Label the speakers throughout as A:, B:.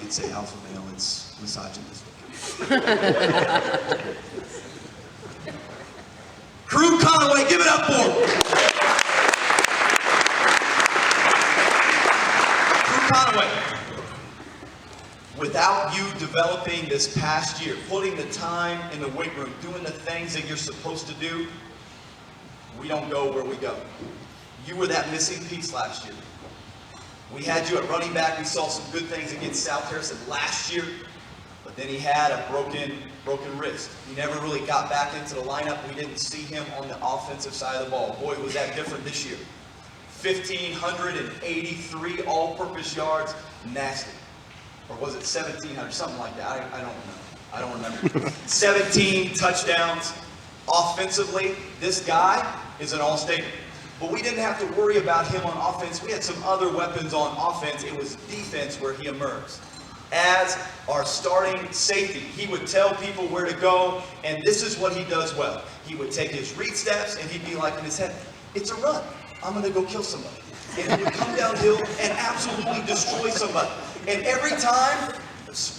A: could say alpha male, it's misogynistic. Crew Conaway, give it up for him. Crew Conaway, without you developing this past year, putting the time in the weight room, doing the things that you're supposed to do, we don't go where we go. You were that missing piece last year. We had you at running back. We saw some good things against South Harrison last year, but then he had a broken wrist. He never really got back into the lineup. We didn't see him on the offensive side of the ball. Boy, was that different this year. 1,583 all-purpose yards, nasty. Or was it 1,700, something like that? I don't remember. 17 touchdowns. Offensively, this guy is an all-stater. But we didn't have to worry about him on offense. We had some other weapons on offense. It was defense where he emerged. As our starting safety, he would tell people where to go, and this is what he does well. He would take his read steps, and he'd be like in his head, it's a run. I'm going to go kill somebody. And he would come downhill and absolutely destroy somebody. And every time,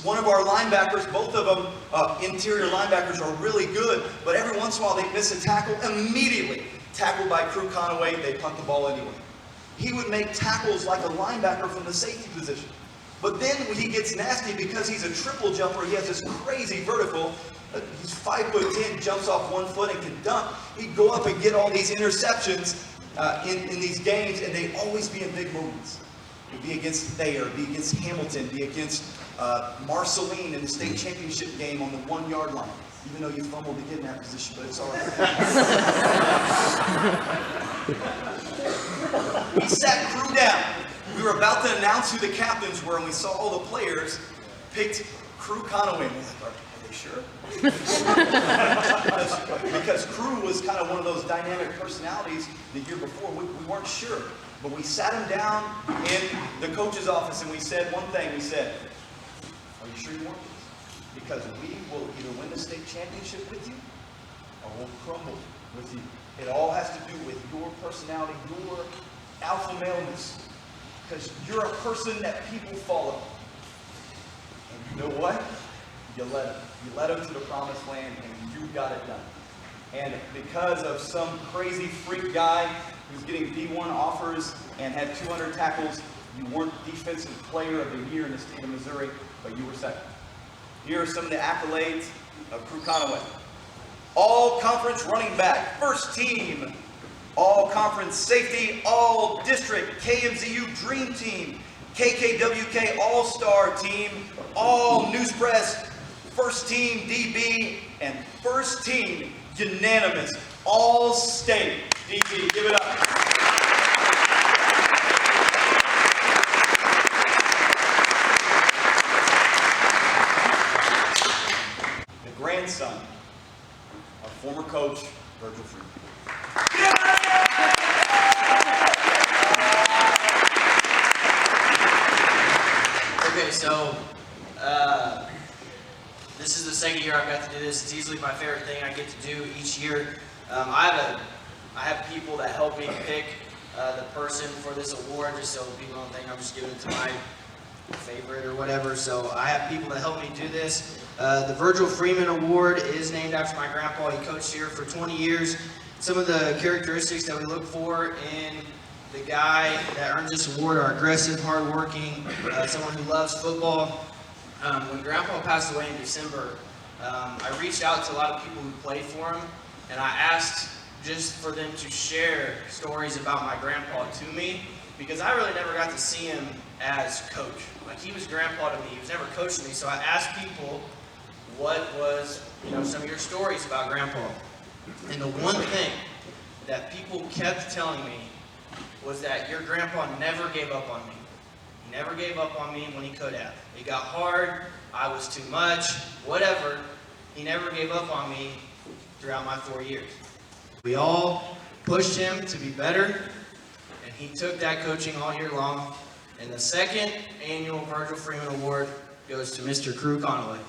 A: one of our linebackers, both of them interior linebackers are really good, but every once in a while they miss a tackle, immediately tackled by Crew Conaway, they punt the ball anyway. He would make tackles like a linebacker from the safety position. But then when he gets nasty, because he's a triple jumper, he has this crazy vertical, he's 5'10", jumps off 1 foot and can dunk. He'd go up and get all these interceptions in these games, and they'd always be in big moments. It'd be against Thayer, it'd be against Hamilton, be against Marceline in the state championship game on the 1 yard line. Even though you fumbled to get in that position, but it's all right. We sat Crew down. We were about to announce who the captains were, and we saw all the players picked Crew Conaway. And we're like, are they sure? because Crew was kind of one of those dynamic personalities the year before. We weren't sure. But we sat him down in the coach's office, and we said one thing. We said, are you sure you want this? Because we will either win the state championship with you, or we'll crumble with you. It all has to do with your personality, your alpha maleness. Because you're a person that people follow. And you know what? You let them. You led them to the promised land, and you got it done. And because of some crazy freak guy who's getting D1 offers and had 200 tackles, you weren't Defensive Player of the Year in the state of Missouri, but you were second. Here are some of the accolades of Crew Conaway. All-conference running back, first team. All-conference safety, all-district KMZU Dream Team, KKWK All-Star Team, all-News Press, first team DB, and first team unanimous all-state DB. Give it up. The grandson of former coach Virgil Freeman.
B: Okay, so this is the second year I've got to do this. It's easily my favorite thing I get to do each year. I have people that help me pick the person for this award, just so people don't think I'm just giving it to my favorite or whatever. So I have people that help me do this. The Virgil Freeman Award is named after my grandpa. He coached here for 20 years. Some of the characteristics that we look for in the guy that earns this award are aggressive, hardworking, someone who loves football. When Grandpa passed away in December, I reached out to a lot of people who played for him, and I asked just for them to share stories about my grandpa to me, because I really never got to see him as coach. Like, he was grandpa to me, he was never coach to me, so I asked people, what was, some of your stories about Grandpa? And the one thing that people kept telling me was that your grandpa never gave up on me. He never gave up on me when he could have. It got hard, I was too much, whatever. He never gave up on me throughout my 4 years. We all pushed him to be better, and he took that coaching all year long. And the second annual Virgil Freeman Award goes to Mr. Crew Conaway.